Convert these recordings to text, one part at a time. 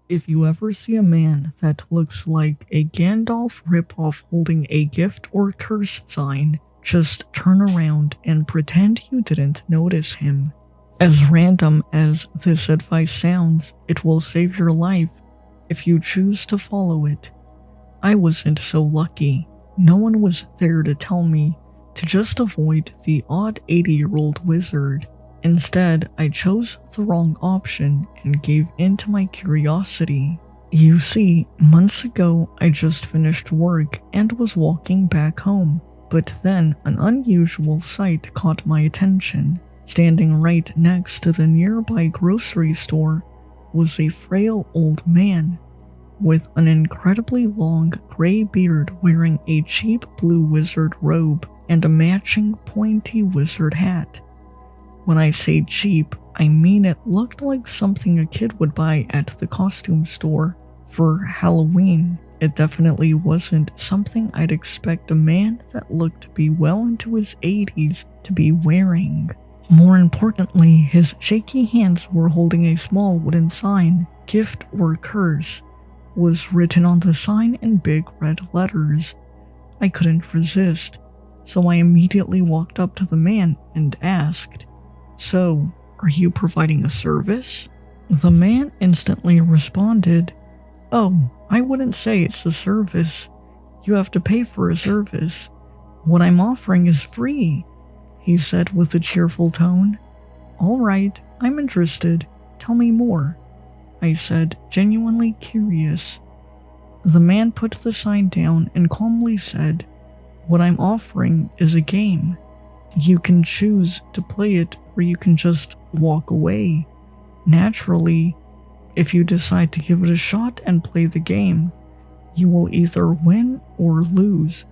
If you ever see a man that looks like a Gandalf ripoff holding a gift or curse sign, just turn around and pretend you didn't notice him. As random as this advice sounds, it will save your life if you choose to follow it. I wasn't so lucky. No one was there to tell me to just avoid the odd 80-year-old wizard. Instead, I chose the wrong option and gave in to my curiosity. You see, months ago I just finished work and was walking back home, but then an unusual sight caught my attention. Standing right next to the nearby grocery store was a frail old man with an incredibly long gray beard wearing a cheap blue wizard robe and a matching pointy wizard hat. When I say cheap, I mean it looked like something a kid would buy at the costume store for Halloween. It definitely wasn't something I'd expect a man that looked to be well into his 80s to be wearing. More importantly, his shaky hands were holding a small wooden sign. Gift or curse was written on the sign in big red letters. I couldn't resist, so I immediately walked up to the man and asked, "So, are you providing a service?" The man instantly responded, "Oh, I wouldn't say it's a service. You have to pay for a service. What I'm offering is free," he said with a cheerful tone. "All right, I'm interested. Tell me more," I said, genuinely curious. The man put the sign down and calmly said, "What I'm offering is a game. You can choose to play it or you can just walk away. Naturally, if you decide to give it a shot and play the game, you will either win or lose.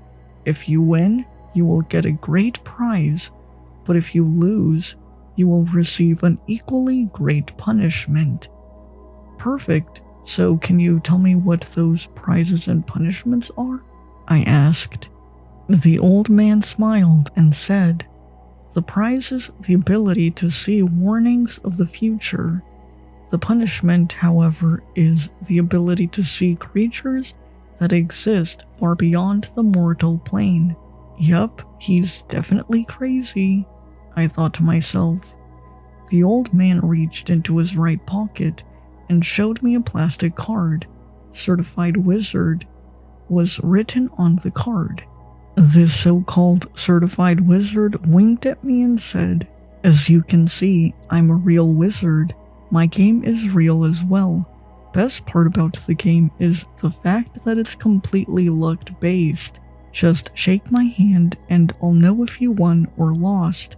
If you win, you will get a great prize, but if you lose, you will receive an equally great punishment." "Perfect. So can you tell me what those prizes and punishments are?" I asked. The old man smiled and said, "The prize is the ability to see warnings of the future. The punishment, however, is the ability to see creatures that exist far beyond the mortal plane." Yup, he's definitely crazy, I thought to myself. The old man reached into his right pocket and showed me a plastic card. "Certified Wizard" was written on the card. This so-called certified wizard winked at me and said, "As you can see, I'm a real wizard. My game is real as well. Best part about the game is the fact that it's completely luck-based. Just shake my hand and I'll know if you won or lost.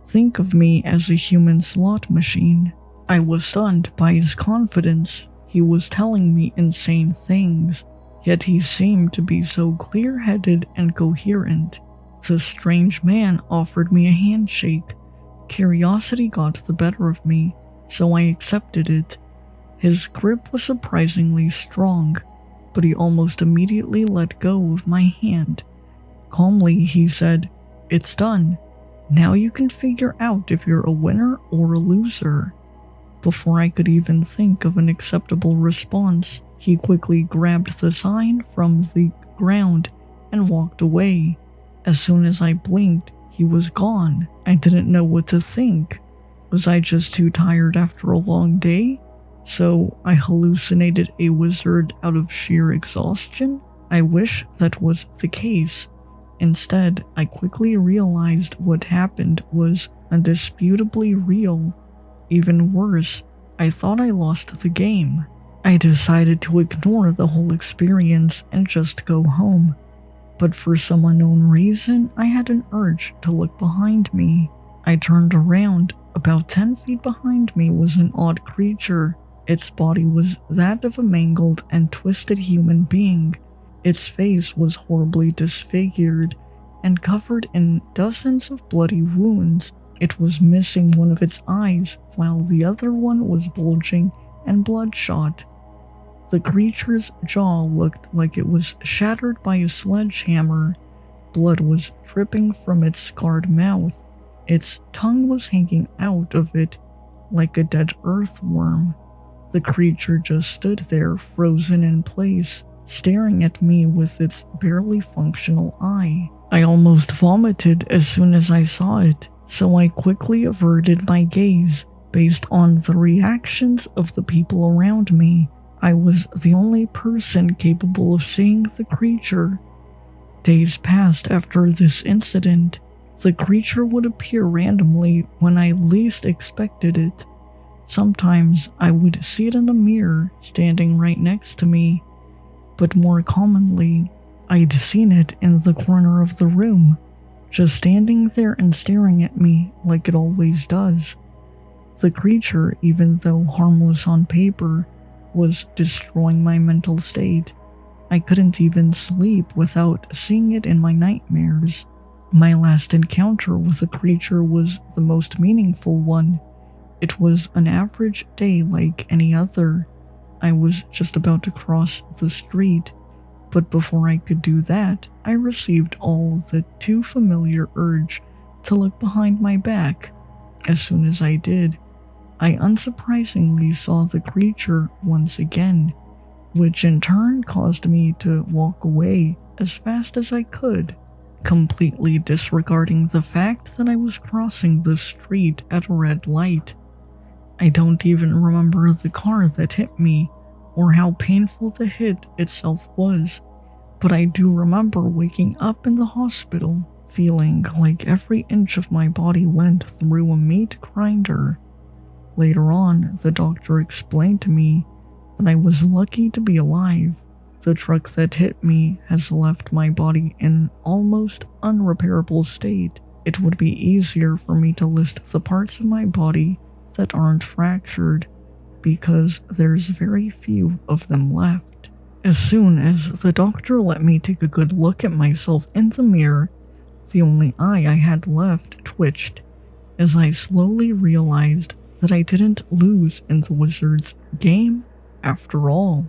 Think of me as a human slot machine." I was stunned by his confidence. He was telling me insane things, yet he seemed to be so clear-headed and coherent. The strange man offered me a handshake. Curiosity got the better of me, so I accepted it. His grip was surprisingly strong, but he almost immediately let go of my hand. Calmly, he said, "It's done. Now you can figure out if you're a winner or a loser." Before I could even think of an acceptable response, he quickly grabbed the sign from the ground and walked away. As soon as I blinked, he was gone. I didn't know what to think. Was I just too tired after a long day? So I hallucinated a wizard out of sheer exhaustion? I wish that was the case. Instead, I quickly realized what happened was indisputably real. Even worse, I thought I lost the game. I decided to ignore the whole experience and just go home. But for some unknown reason, I had an urge to look behind me. I turned around. About 10 feet behind me was an odd creature. Its body was that of a mangled and twisted human being. Its face was horribly disfigured and covered in dozens of bloody wounds. It was missing one of its eyes, while the other one was bulging and bloodshot. The creature's jaw looked like it was shattered by a sledgehammer. Blood was dripping from its scarred mouth. Its tongue was hanging out of it like a dead earthworm. The creature just stood there, frozen in place, staring at me with its barely functional eye. I almost vomited as soon as I saw it, so I quickly averted my gaze. Based on the reactions of the people around me, I was the only person capable of seeing the creature. Days passed after this incident. The creature would appear randomly when I least expected it. Sometimes I would see it in the mirror, standing right next to me, but more commonly, I'd seen it in the corner of the room, just standing there and staring at me like it always does. The creature, even though harmless on paper, was destroying my mental state. I couldn't even sleep without seeing it in my nightmares. My last encounter with the creature was the most meaningful one. It was an average day like any other. I was just about to cross the street, but before I could do that, I received all the too familiar urge to look behind my back. As soon as I did, I unsurprisingly saw the creature once again, which in turn caused me to walk away as fast as I could, completely disregarding the fact that I was crossing the street at a red light. I don't even remember the car that hit me or how painful the hit itself was, but I do remember waking up in the hospital feeling like every inch of my body went through a meat grinder. Later on, the doctor explained to me that I was lucky to be alive. The truck that hit me has left my body in an almost unrepairable state. It would be easier for me to list the parts of my body that aren't fractured, because there's very few of them left. As soon as the doctor let me take a good look at myself in the mirror, the only eye I had left twitched, as I slowly realized that I didn't lose in the wizard's game after all.